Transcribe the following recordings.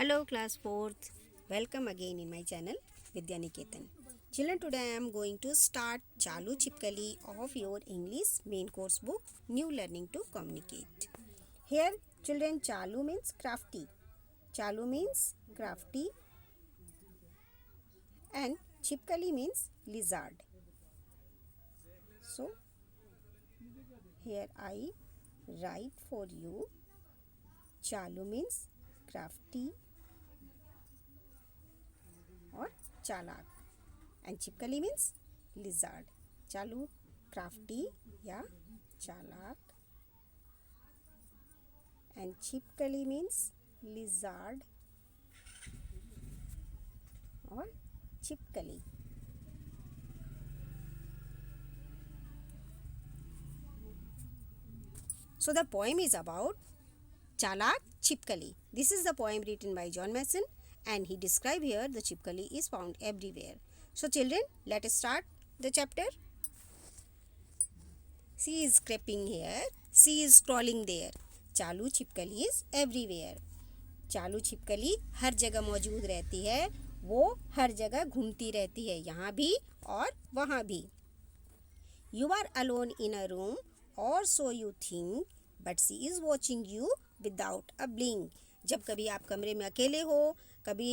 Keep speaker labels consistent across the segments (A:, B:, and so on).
A: Hello class 4th, welcome again in my channel Vidya Niketan. Children, today I am going to start Chalu Chipkali of your English main course book New Learning to Communicate. Here children, Chalu means crafty. Chalu means crafty and Chipkali means lizard. So here I write for you Chalu means crafty or चालाक and छिपकली means lizard. चालू crafty या चालाक and छिपकली means lizard और छिपकली. So the poem is about Chalak Chipkali. This is the poem written by John Mason and he described here the Chipkali is found everywhere. So children, let us start the chapter. She is creeping here, she is crawling there. चालू छिपकली is everywhere. चालू छिपकली हर जगह मौजूद रहती है, वो हर जगह घूमती रहती है, यहाँ भी और वहाँ भी. You are alone in a room or so you think, but she is watching you without a blink. जब कभी आप कमरे में अकेले हो, कभी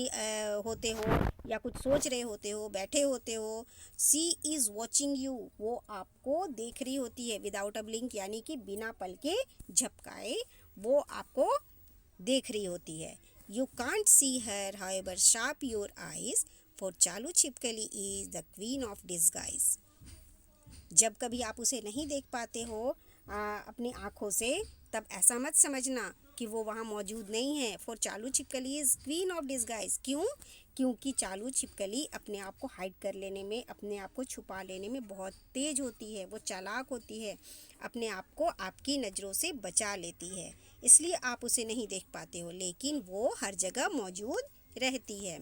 A: होते हो या कुछ सोच रहे होते हो, बैठे होते हो, सी इज़ वॉचिंग यू, वो आपको देख रही होती है. विदाउट अ ब्लिंक यानी कि बिना पल के झपकाए वो आपको देख रही होती है. You can't see her however sharp your eyes, for चालू छिपकली is the queen of disguise. जब कभी आप उसे नहीं देख पाते हो अपनी आँखों से, तब ऐसा मत समझना कि वो वहाँ मौजूद नहीं है. फॉर चालू छिपकली इज़ क्वीन ऑफ डिस्गाइज. क्यों? क्योंकि चालू छिपकली अपने आप को हाइड कर लेने में, अपने आप को छुपा लेने में बहुत तेज़ होती है. वो चालाक होती है, अपने आप को आपकी नज़रों से बचा लेती है, इसलिए आप उसे नहीं देख पाते हो, लेकिन वो हर जगह मौजूद रहती है.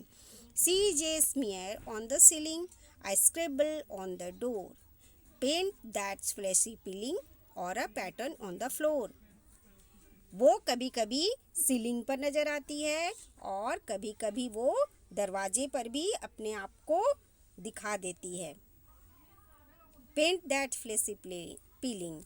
A: See J smear on the ceiling, I scribble on the door, paint that's flashy peeling or a pattern on the floor. वो कभी कभी सीलिंग पर नज़र आती है और कभी कभी वो दरवाजे पर भी अपने आप को दिखा देती है. पेंट दैट फ्लैशी पीलिंग,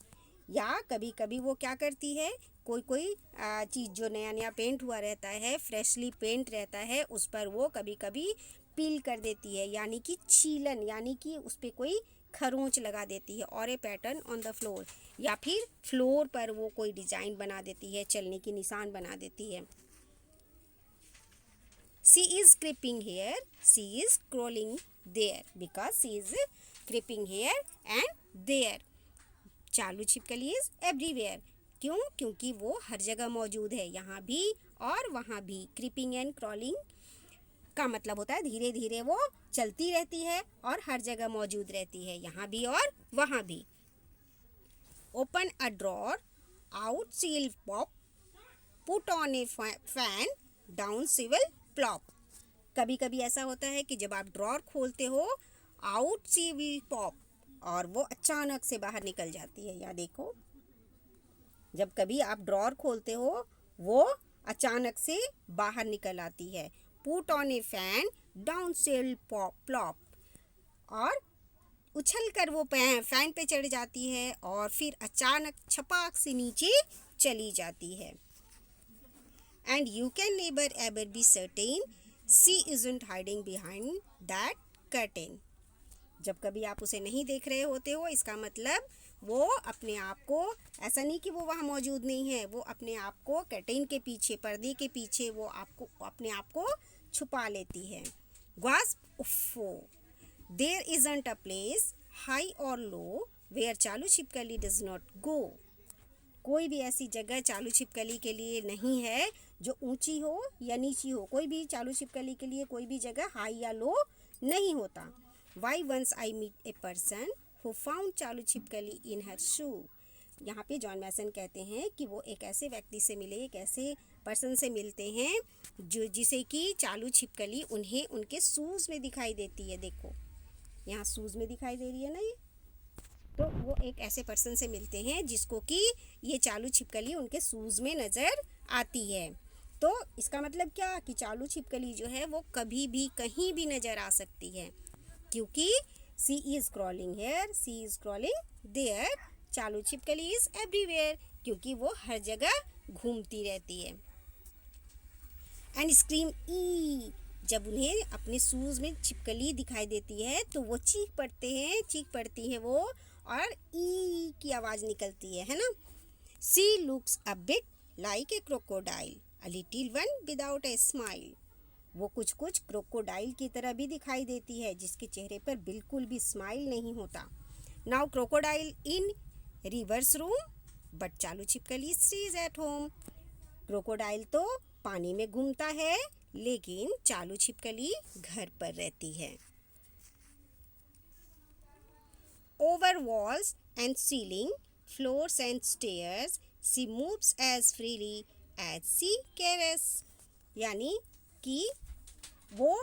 A: या कभी कभी वो क्या करती है, कोई चीज़ जो नया नया पेंट हुआ रहता है, फ्रेशली पेंट रहता है, उस पर वो कभी कभी पील कर देती है, यानी कि छीलन, यानी कि उस पर कोई खरोंच लगा देती है. और ए पैटर्न ऑन द फ्लोर, या फिर फ्लोर पर वो कोई डिज़ाइन बना देती है, चलने की निशान बना देती है. She is creeping here, she is crawling there, because she is creeping here and there. चालू छिपकली इज़ एवरीवेयर. क्यों? क्योंकि वो हर जगह मौजूद है, यहाँ भी और वहाँ भी. क्रीपिंग एंड क्रोलिंग का मतलब होता है धीरे धीरे वो चलती रहती है और हर जगह मौजूद रहती है, यहाँ भी और वहाँ भी. Open a drawer, out she will pop, put on A fan, down she will plop. कभी कभी ऐसा होता है कि जब आप ड्रॉर खोलते हो, आउट शी विल पॉप, और वो अचानक से बाहर निकल जाती है. यहाँ देखो, जब कभी आप ड्रॉर खोलते हो, वो अचानक से बाहर निकल आती है. Put on A fan, down she will plop, और उछल कर वो फैन पे चढ़ जाती है और फिर अचानक छपाक से नीचे चली जाती है. And you can never ever be certain, she isn't hiding behind that curtain. जब कभी आप उसे नहीं देख रहे होते हो, इसका मतलब वो अपने आप को, ऐसा नहीं कि वो वहाँ मौजूद नहीं है, वो अपने आप को कर्टेन के पीछे, पर्दे के पीछे वो आपको अपने आप को छुपा लेती है. ग्वास्प उफ़ो, there isn't a place high or low where चालू छिपकली डज नॉट गो. कोई भी ऐसी जगह चालू छिपकली के लिए नहीं है जो ऊंची हो या नीची हो. कोई भी चालू छिपकली के लिए कोई भी जगह हाई या लो नहीं होता. Why once I meet a person who found चालू छिपकली इन हर शू. यहाँ पे जॉन मैसन कहते हैं कि वो एक ऐसे व्यक्ति से मिले, एक ऐसे पर्सन से मिलते हैं जो जिसे कि चालू छिपकली उन्हें उनके शूज़ में दिखाई देती है. देखो यहाँ शूज़ में दिखाई दे रही है ना ये, तो वो एक ऐसे पर्सन से मिलते हैं जिसको कि ये चालू छिपकली उनके शूज़ में नज़र आती है. तो इसका मतलब क्या कि चालू छिपकली जो है वो कभी भी कहीं भी नज़र आ सकती है, क्योंकि she is crawling here, she is crawling there. चालू छिपकली इज़ एवरीवेयर, क्योंकि वो हर जगह घूमती रहती है। एंड स्क्रीम ई, जब उन्हें अपने शूज़ में छिपकली दिखाई देती है तो वो चीख पड़ती हैं वो, और ई की आवाज़ निकलती है ना। She looks a bit like a crocodile, a little one without a smile. वो कुछ कुछ क्रोकोडाइल की तरह भी दिखाई देती है, जिसके चेहरे पर बिल्कुल भी स्माइल नहीं होता। Now crocodile in reverse room, but चालू छिपकली स्टेज एट होम। क्रोकोडाइल तो पानी में घूमता है, लेकिन चालू छिपकली घर पर रहती है। Over walls and ceiling, floors and stairs, she moves as freely as she cares. यानी कि वो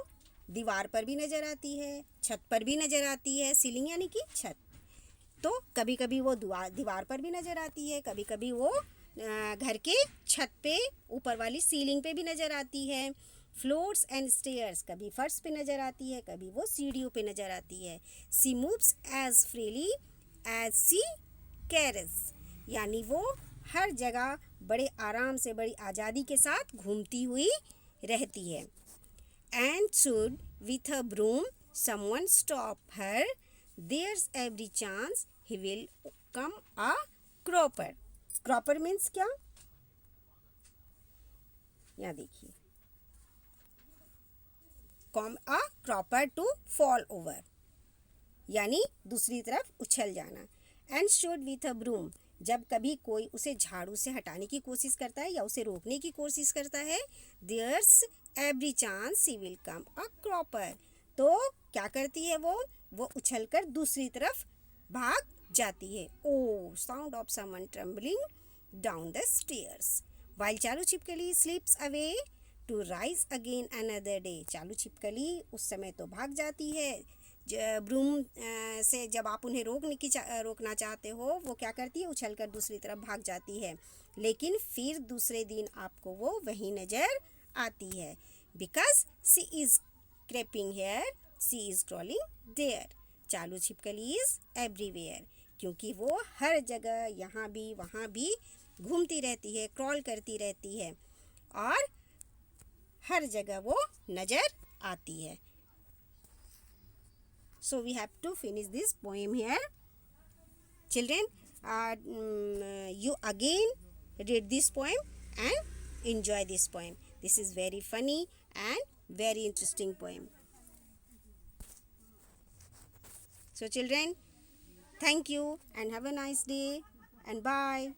A: दीवार पर भी नज़र आती है, छत पर भी नज़र आती है। सीलिंग यानी कि छत, तो कभी कभी वो दीवार पर भी नज़र आती है, कभी कभी वो घर के छत पे ऊपर वाली सीलिंग पे भी नज़र आती है। फ्लोर्स एंड स्टेयर्स, कभी फर्श पे नज़र आती है, कभी वो सीढ़ियों पे नज़र आती है। सी moves as freely as she cares, यानी वो हर जगह बड़े आराम से, बड़ी आज़ादी के साथ घूमती हुई रहती है। And should with a broom someone stop her, there's every chance he will come a cropper. Cropper means क्या? यहाँ देखिए, come a cropper to fall over, यानी दूसरी तरफ उछल जाना। And should with a broom, जब कभी कोई उसे झाड़ू से हटाने की कोशिश करता है या उसे रोकने की कोशिश करता है, there's every chance he will come a cropper, तो क्या करती है वो उछलकर दूसरी तरफ भाग जाती है। Oh sound of someone tumbling down the stairs, while Chalu Chipkali slips away to rise again another day. Chalu Chipkali उस समय तो भाग जाती है, ब्रूम से जब आप उन्हें रोकना चाहते हो, वो क्या करती है, उछलकर दूसरी तरफ भाग जाती है, लेकिन फिर दूसरे दिन आपको वो वहीं नज़र आती है। Because she is creeping here, she is crawling there. चालू छिपकली इज़ एवरीवेयर, क्योंकि वो हर जगह, यहाँ भी वहाँ भी घूमती रहती है, क्रॉल करती रहती है, और हर जगह वो नज़र आती है। So we have to finish this poem here. Children, you again read this poem and enjoy this poem. This is very funny and very interesting poem. So children, thank you and have a nice day and bye.